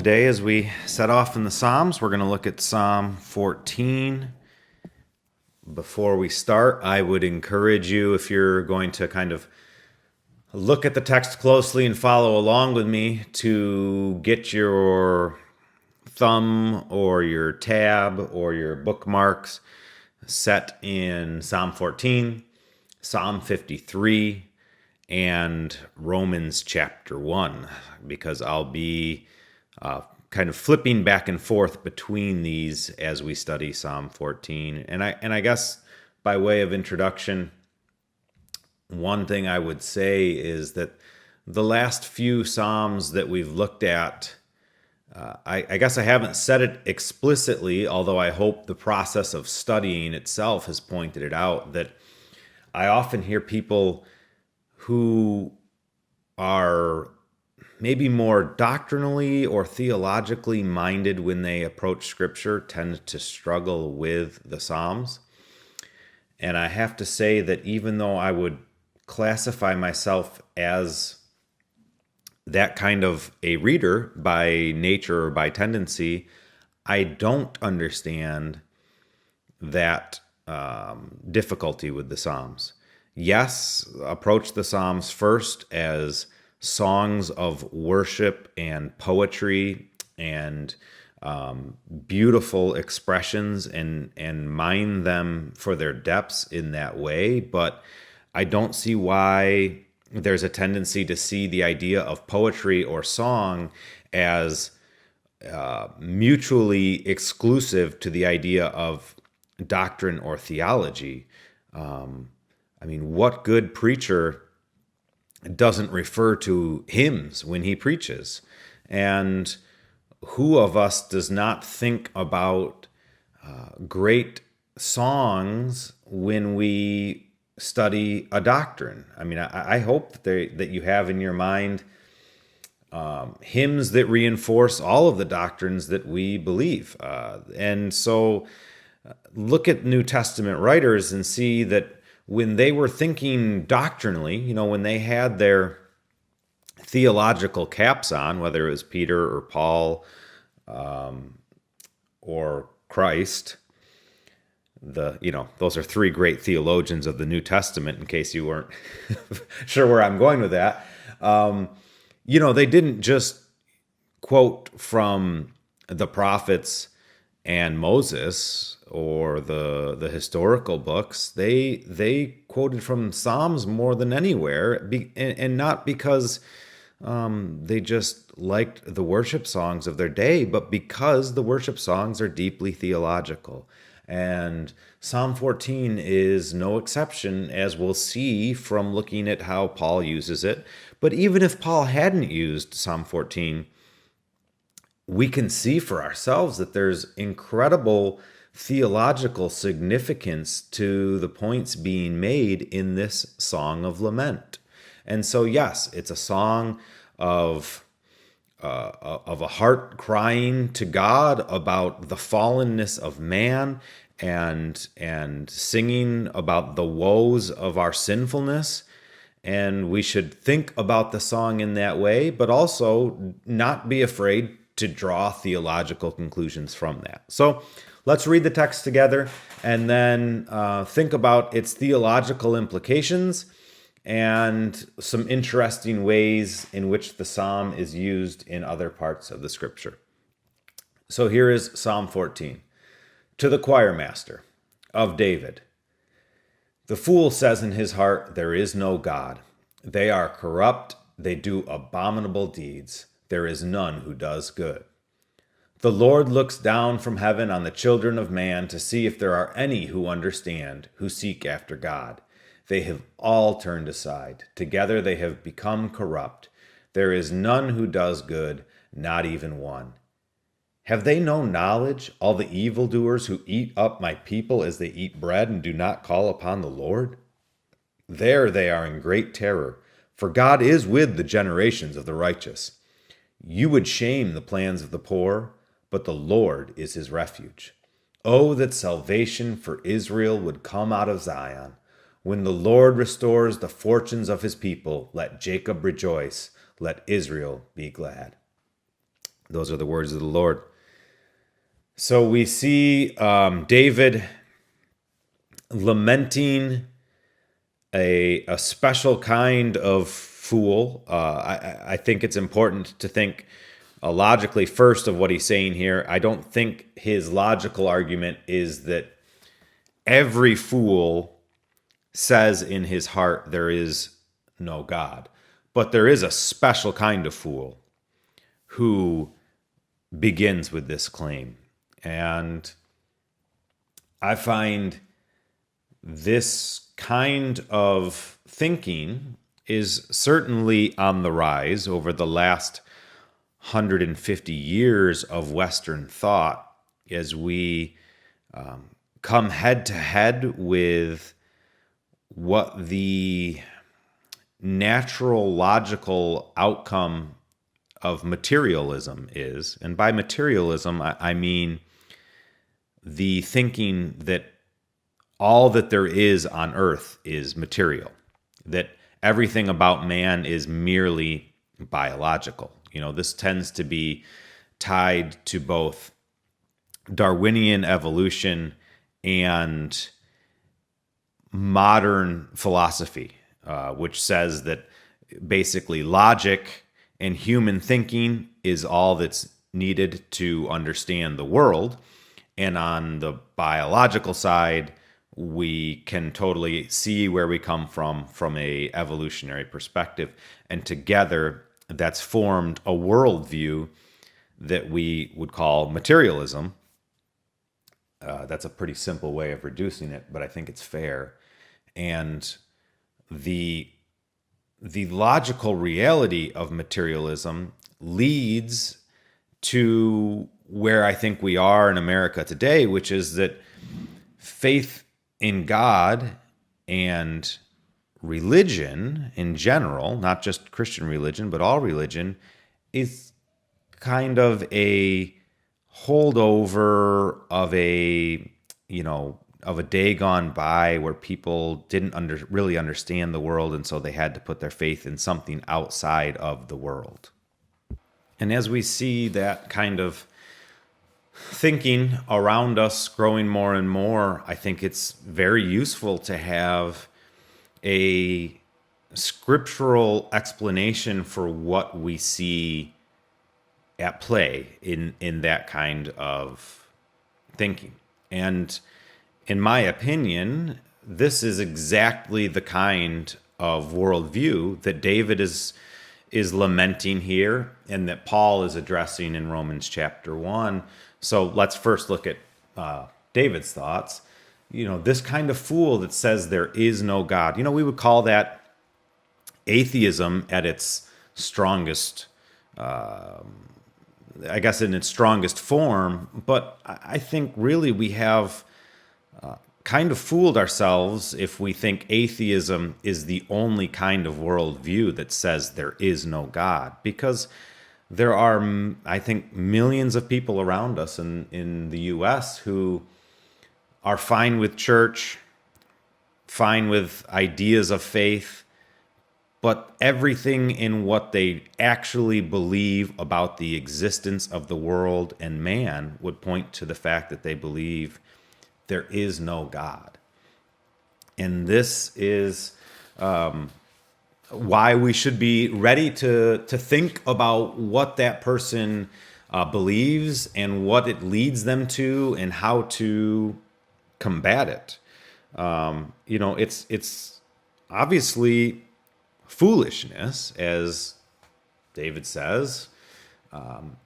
today, as we set off in the Psalms, we're going to look at Psalm 14. Before we start, I would encourage you, if you're going to kind of look at the text closely and follow along with me, to get your thumb or your tab or your bookmarks set in Psalm 14, Psalm 53, and Romans chapter 1, because I'll be kind of flipping back and forth between these as we study Psalm 14. And I guess by way of introduction, one thing I would say is that the last few Psalms that we've looked at, I guess I haven't said it explicitly, although I hope the process of studying itself has pointed it out, that I often hear people who are maybe more doctrinally or theologically minded when they approach Scripture tend to struggle with the Psalms. And I have to say that even though I would classify myself as that kind of a reader by nature or by tendency, I don't understand that difficulty with the Psalms. Yes, approach the Psalms first as songs of worship and poetry and beautiful expressions, and mine them for their depths in that way. But I don't see why there's a tendency to see the idea of poetry or song as mutually exclusive to the idea of doctrine or theology. What good preacher doesn't refer to hymns when he preaches? And who of us does not think about great songs when we study a doctrine? I hope that you have in your mind hymns that reinforce all of the doctrines that we believe. And so look at New Testament writers and see that when they were thinking doctrinally, when they had their theological caps on, whether it was Peter or Paul or Christ, those are three great theologians of the New Testament, in case you weren't sure where I'm going with that. They didn't just quote from the prophets and Moses or the historical books. They quoted from Psalms more than anywhere, and not because they just liked the worship songs of their day, but because the worship songs are deeply theological. And Psalm 14 is no exception, as we'll see from looking at how Paul uses it. But even if Paul hadn't used Psalm 14, we can see for ourselves that there's incredible theological significance to the points being made in this song of lament. And so, yes, it's a song of a heart crying to God about the fallenness of man, and singing about the woes of our sinfulness. And we should think about the song in that way, but also not be afraid to draw theological conclusions from that. So let's read the text together and then think about its theological implications and some interesting ways in which the psalm is used in other parts of the Scripture. So here is Psalm 14. To the choir master of David. The fool says in his heart, there is no God. They are corrupt, they do abominable deeds. There is none who does good. The Lord looks down from heaven on the children of man to see if there are any who understand, who seek after God. They have all turned aside. Together they have become corrupt. There is none who does good, not even one. Have they no knowledge, all the evildoers who eat up my people as they eat bread and do not call upon the Lord? There they are in great terror, for God is with the generations of the righteous. You would shame the plans of the poor, but the Lord is his refuge. Oh, that salvation for Israel would come out of Zion. When the Lord restores the fortunes of his people, let Jacob rejoice, let Israel be glad. Those are the words of the Lord. So we see David lamenting a special kind of fool. I think it's important to think logically first of what he's saying here. I don't think his logical argument is that every fool says in his heart there is no God. But there is a special kind of fool who begins with this claim. And I find this kind of thinking is certainly on the rise over the last 150 years of Western thought as we come head to head with what the natural logical outcome of materialism is. And by materialism, I mean the thinking that all that there is on earth is material, that everything about man is merely biological. This tends to be tied to both Darwinian evolution and modern philosophy, which says that basically logic and human thinking is all that's needed to understand the world. And on the biological side, we can totally see where we come from a evolutionary perspective. And together, that's formed a worldview that we would call materialism. That's a pretty simple way of reducing it, but I think it's fair. And the logical reality of materialism leads to where I think we are in America today, which is that faith in God and religion in general, not just Christian religion, but all religion, is kind of a holdover of a day gone by where people didn't really understand the world, and so they had to put their faith in something outside of the world. And as we see that kind of thinking around us growing more and more, I think it's very useful to have a scriptural explanation for what we see at play in that kind of thinking. And in my opinion, this is exactly the kind of worldview that David is lamenting here and that Paul is addressing in Romans chapter 1. So let's first look at David's thoughts. This kind of fool that says there is no God. We would call that atheism at its strongest, I guess in its strongest form. But I think really we have kind of fooled ourselves if we think atheism is the only kind of worldview that says there is no God, because there are, I think, millions of people around us in the U.S. who are fine with church, fine with ideas of faith, but everything in what they actually believe about the existence of the world and man would point to the fact that they believe there is no God. And this is why we should be ready to think about what that person believes and what it leads them to and how to combat it. It's obviously foolishness, as David says,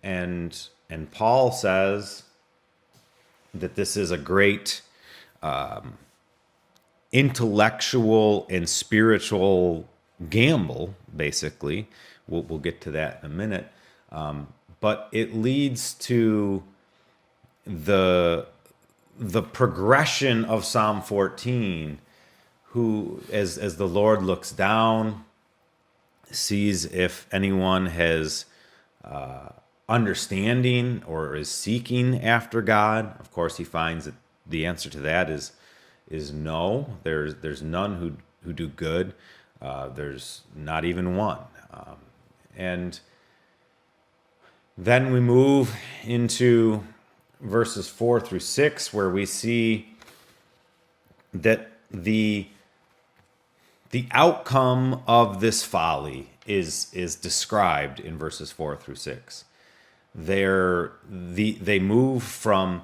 and Paul says that this is a great intellectual and spiritual gamble, basically. We'll get to that in a minute. But it leads to the progression of Psalm 14, who, as the Lord looks down, sees if anyone has understanding or is seeking after God. Of course, he finds that the answer to that is no. There's none who do good. There's not even one. And Then we move into verses 4 through 6, where we see that the outcome of this folly is described in verses 4 through 6. They move from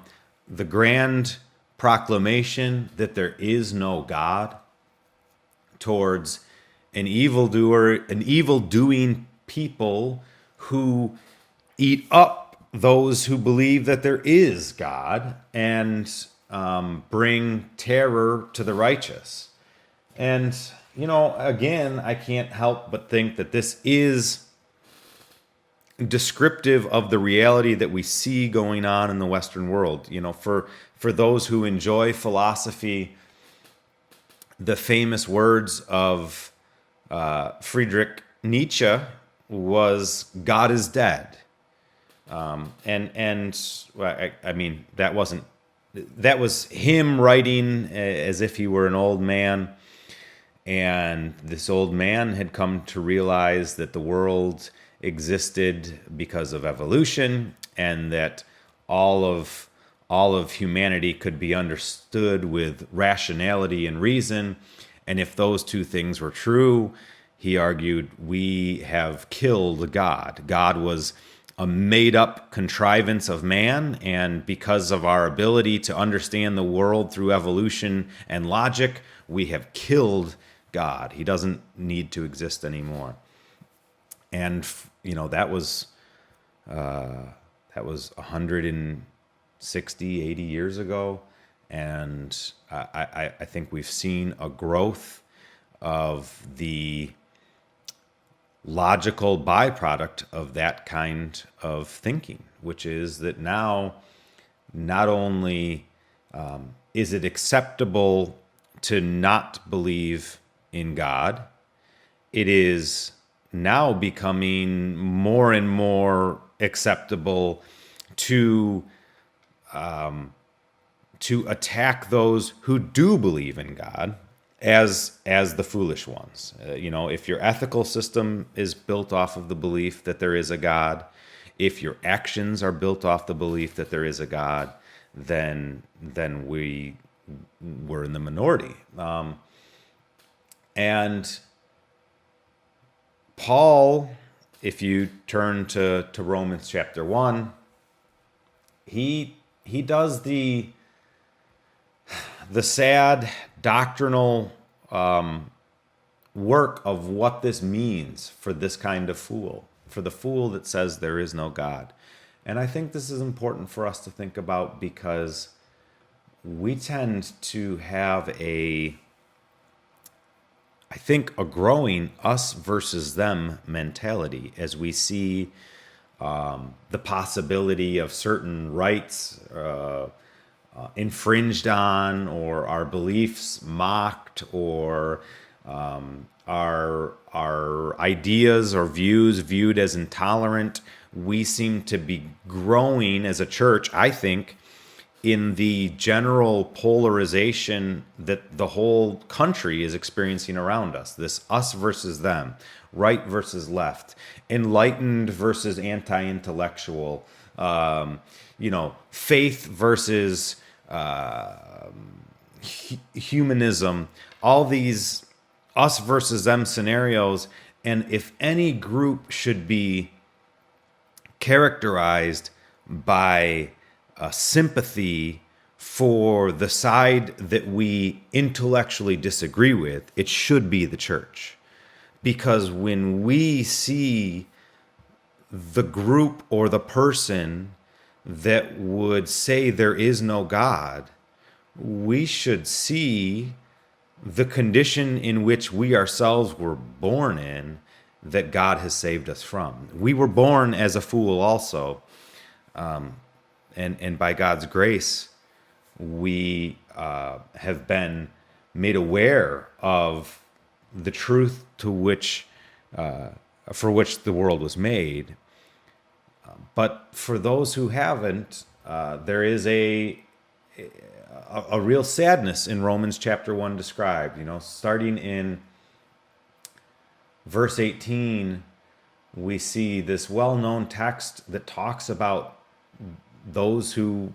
the grand proclamation that there is no God towards an evil-doing people who eat up those who believe that there is God and bring terror to the righteous. And, again, I can't help but think that this is descriptive of the reality that we see going on in the Western world. For those who enjoy philosophy, the famous words of Friedrich Nietzsche was "God is dead," that was him writing as if he were an old man, and this old man had come to realize that the world existed because of evolution, and that all of humanity could be understood with rationality and reason. And if those two things were true, he argued, we have killed God. God was a made-up contrivance of man, and because of our ability to understand the world through evolution and logic, we have killed God. He doesn't need to exist anymore. And that was 160, 80 years ago, and I think we've seen a growth of the logical byproduct of that kind of thinking, which is that now not only is it acceptable to not believe in God, it is now becoming more and more acceptable to attack those who do believe in God as the foolish ones. If your ethical system is built off of the belief that there is a God, if your actions are built off the belief that there is a God, then we're in the minority. And Paul, if you turn to Romans chapter 1, he does the sad doctrinal work of what this means for this kind of fool, for the fool that says there is no God. And I think this is important for us to think about, because we tend to have a growing us versus them mentality as we see the possibility of certain rights infringed on, or our beliefs mocked, or our ideas or views viewed as intolerant. We seem to be growing as a church, I think, in the general polarization that the whole country is experiencing around us. This us versus them, right versus left, enlightened versus anti-intellectual, faith versus humanism, all these us versus them scenarios. And if any group should be characterized by sympathy for the side that we intellectually disagree with, it should be the church. Because when we see the group or the person that would say there is no God, we should see the condition in which we ourselves were born in, that God has saved us from. We were born as a fool also. And by God's grace, we have been made aware of the truth for which the world was made. But for those who haven't, there is a real sadness in Romans chapter 1 described. Starting in verse 18, we see this well-known text that talks about those who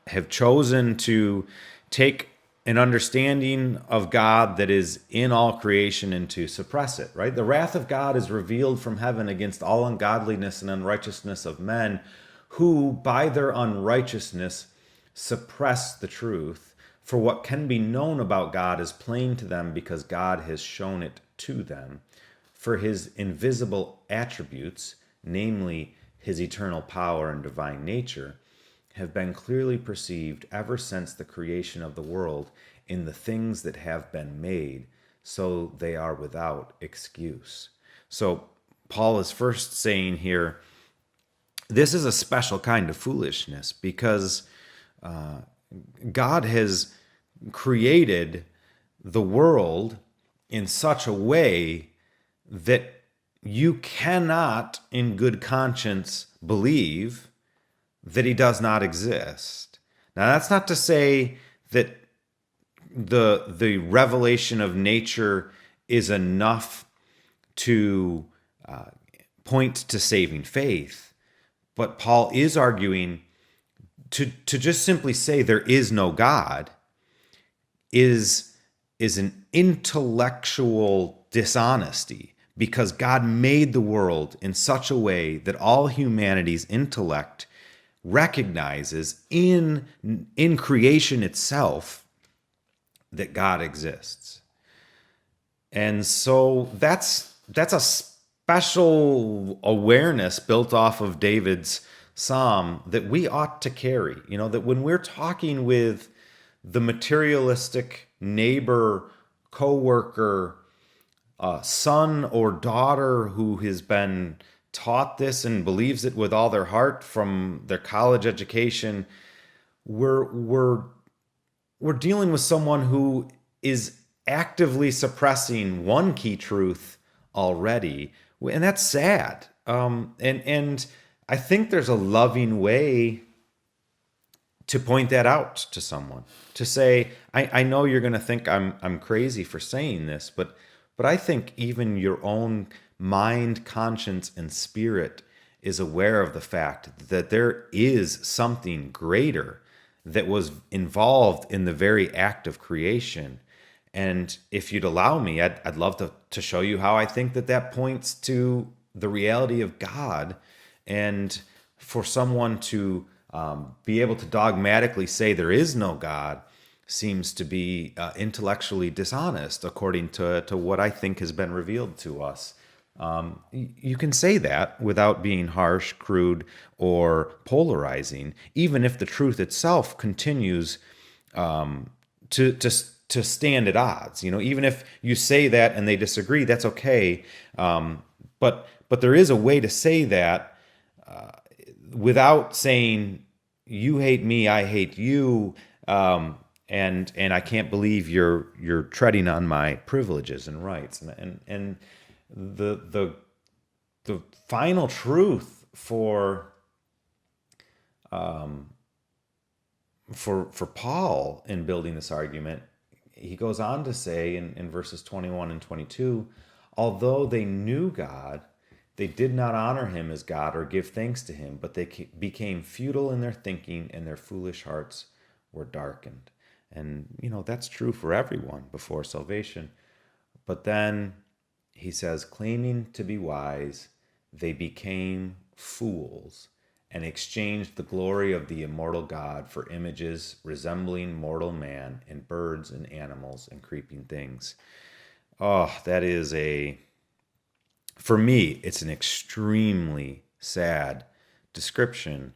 have chosen to take an understanding of God that is in all creation and to suppress it, right? The wrath of God is revealed from heaven against all ungodliness and unrighteousness of men who, by their unrighteousness, suppress the truth. For what can be known about God is plain to them because God has shown it to them. For his invisible attributes, namely his eternal power and divine nature, have been clearly perceived ever since the creation of the world in the things that have been made, so they are without excuse. So Paul is first saying here, this is a special kind of foolishness because God has created the world in such a way that you cannot, in good conscience, believe that he does not exist. Now, that's not to say that the revelation of nature is enough to point to saving faith, but Paul is arguing to just simply say there is no God is an intellectual dishonesty, because God made the world in such a way that all humanity's intellect recognizes in creation itself that God exists. And so that's a special awareness built off of David's psalm that we ought to carry. You know, that when we're talking with the materialistic neighbor, coworker, son or daughter who has been taught this and believes it with all their heart from their college education, we're dealing with someone who is actively suppressing one key truth already, and that's sad. And I think there's a loving way to point that out to someone, to say, I know you're going to think I'm crazy for saying this, but I think even your own mind, conscience, and spirit is aware of the fact that there is something greater that was involved in the very act of creation. And if you'd allow me, I'd love to show you how I think that points to the reality of God. And for someone to be able to dogmatically say there is no God seems to be intellectually dishonest, according to what I think has been revealed to us. You can say that without being harsh, crude, or polarizing, even if the truth itself continues to stand at odds. You know, even if you say that and they disagree, that's okay. But there is a way to say that without saying you hate me, I hate you, and I can't believe you're treading on my privileges and rights. And the final truth for Paul in building this argument, he goes on to say in verses 21 and 22, although they knew God, they did not honor him as God or give thanks to him, but they became futile in their thinking, and their foolish hearts were darkened. And, you know, that's true for everyone before salvation. But then he says, claiming to be wise, they became fools and exchanged the glory of the immortal God for images resembling mortal man and birds and animals and creeping things. Oh, that is for me, it's an extremely sad description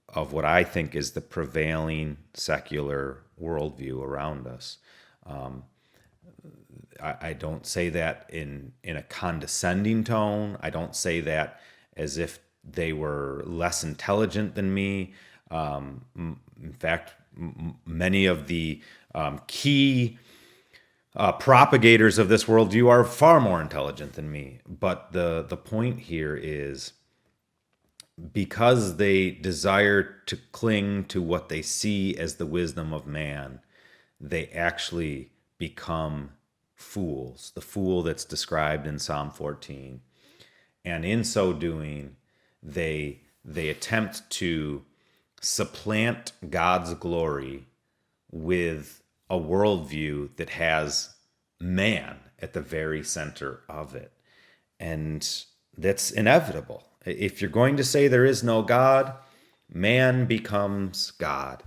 of what I think is the prevailing secular worldview around us. I don't say that in a condescending tone. I don't say that as if they were less intelligent than me. In fact, many of the key propagators of this worldview are far more intelligent than me. But the point here is, because they desire to cling to what they see as the wisdom of man, they actually become fools, the fool that's described in Psalm 14. And in so doing, they attempt to supplant God's glory with a worldview that has man at the very center of it. And that's inevitable. If you're going to say there is no God, man becomes God.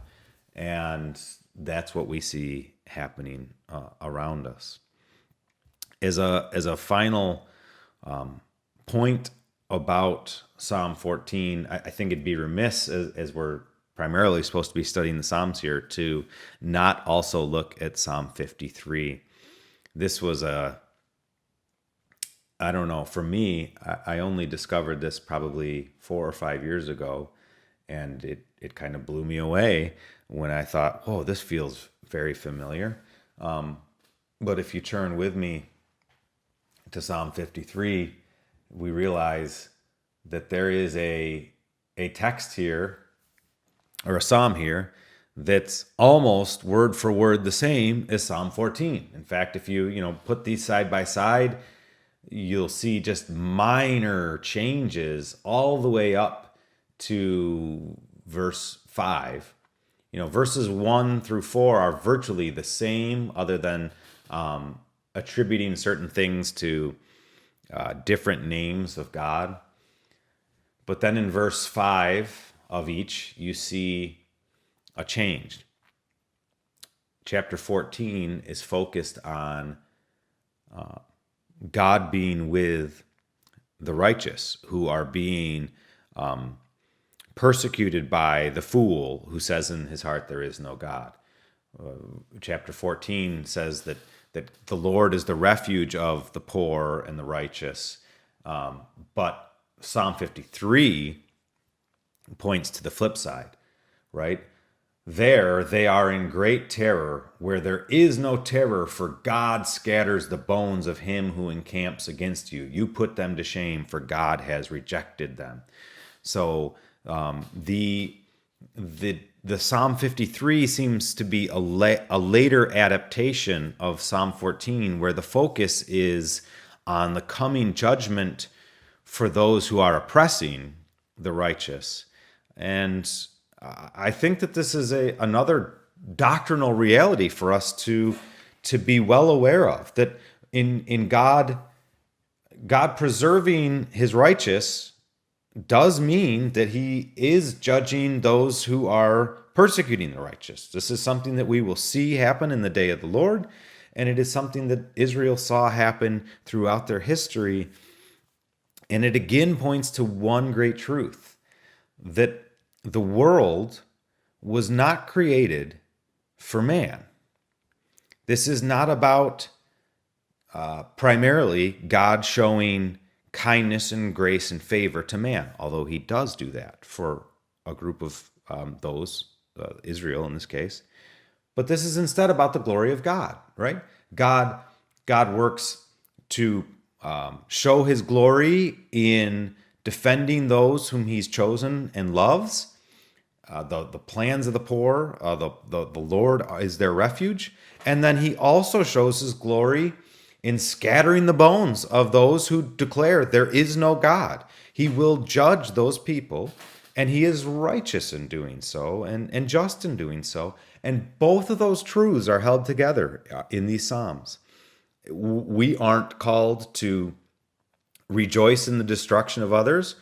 And that's what we see happening around us. As a final point about Psalm 14, I think it'd be remiss, as we're primarily supposed to be studying the Psalms here, to not also look at Psalm 53. This was I don't know, for me, I only discovered this probably 4 or 5 years ago, and it kind of blew me away when I thought, oh, this feels very familiar. But if you turn with me to Psalm 53, we realize that there is a text here, or a psalm here, that's almost word for word the same as Psalm 14. In fact, if you put these side by side, you'll see just minor changes all the way up to verse 5. Verses 1 through 4 are virtually the same, other than attributing certain things to different names of God. But then in verse 5 of each, you see a change. Chapter 14 is focused on God being with the righteous who are being persecuted by the fool who says in his heart there is no God. Chapter 14 says that the Lord is the refuge of the poor and the righteous. But Psalm 53 points to the flip side, right? There they are in great terror, where there is no terror, for God scatters the bones of him who encamps against you. You put them to shame, for God has rejected them. So the Psalm 53 seems to be a later adaptation of Psalm 14, where the focus is on the coming judgment for those who are oppressing the righteous. And I think that this is another doctrinal reality for us to be well aware of, that in God preserving his righteous does mean that he is judging those who are persecuting the righteous. This is something that we will see happen in the day of the Lord, and it is something that Israel saw happen throughout their history. And it again points to one great truth, that the world was not created for man. This is not about primarily God showing kindness and grace and favor to man, although he does do that for a group of Israel in this case. But this is instead about the glory of God, right? God works to show his glory in defending those whom he's chosen and loves. The plans of the poor, the Lord is their refuge. And then he also shows his glory in scattering the bones of those who declare there is no God. He will judge those people, and he is righteous in doing so and just in doing so. And both of those truths are held together in these Psalms. We aren't called to rejoice in the destruction of others,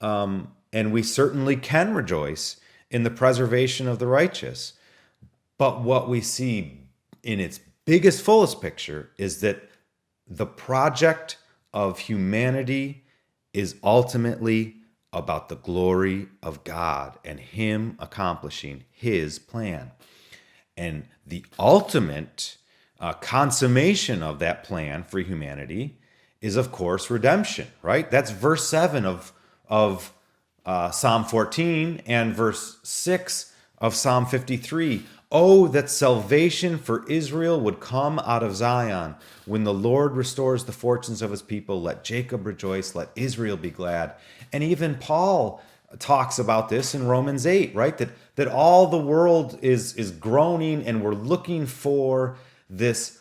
and we certainly can rejoice in the preservation of the righteous. But what we see in its biggest, fullest picture is that the project of humanity is ultimately about the glory of God and him accomplishing his plan. And the ultimate consummation of that plan for humanity is, of course, redemption, right? That's verse 7 of Psalm 14 and verse 6 of Psalm 53. Oh, that salvation for Israel would come out of Zion. When the Lord restores the fortunes of his people, let Jacob rejoice, let Israel be glad. And even Paul talks about this in Romans 8, right? That all the world is groaning, and we're looking for this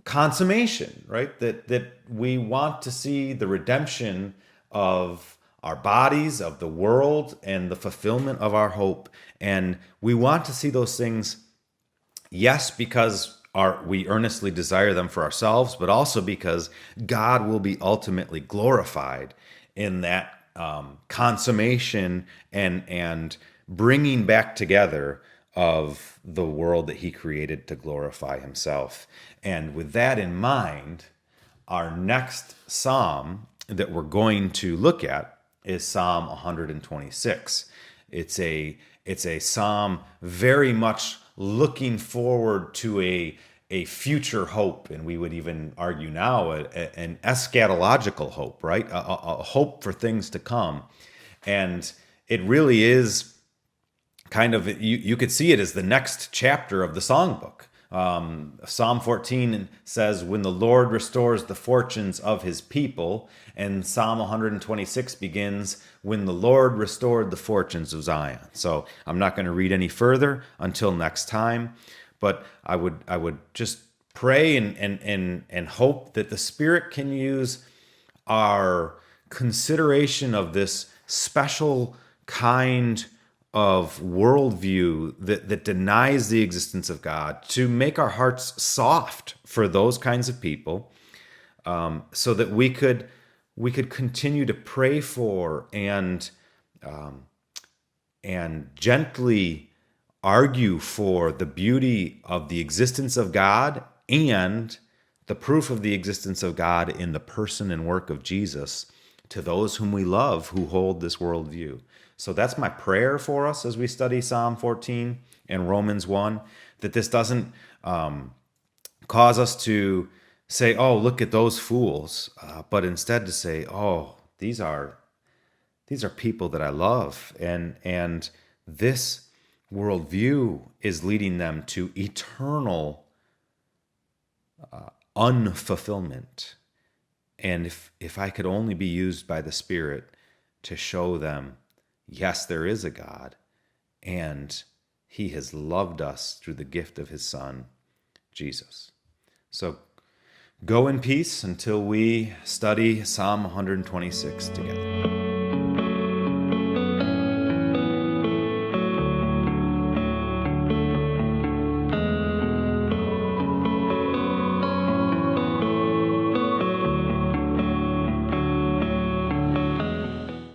consummation, right? That we want to see the redemption of our bodies, of the world, and the fulfillment of our hope. And we want to see those things, yes, because we earnestly desire them for ourselves, but also because God will be ultimately glorified in that consummation and bringing back together of the world that he created to glorify himself. And with that in mind, our next psalm that we're going to look at is Psalm 126. It's a psalm very much looking forward to a future hope, and we would even argue now an eschatological hope, right? A hope for things to come. And it really is kind of, you could see it as the next chapter of the songbook. Psalm 14 says, when the Lord restores the fortunes of his people. And Psalm 126 begins, when the Lord restored the fortunes of Zion. So I'm not going to read any further until next time. But I would just pray and hope that the Spirit can use our consideration of this special kind of worldview that denies the existence of God to make our hearts soft for those kinds of people, so that we could continue to pray for and gently argue for the beauty of the existence of God and the proof of the existence of God in the person and work of Jesus to those whom we love who hold this worldview. So that's my prayer for us as we study Psalm 14 and Romans 1, that this doesn't cause us to say, oh, look at those fools, but instead to say, oh, these are people that I love, and this worldview is leading them to eternal unfulfillment. And if I could only be used by the Spirit to show them, yes, there is a God, and he has loved us through the gift of his Son, Jesus. So go in peace until we study Psalm 126 together.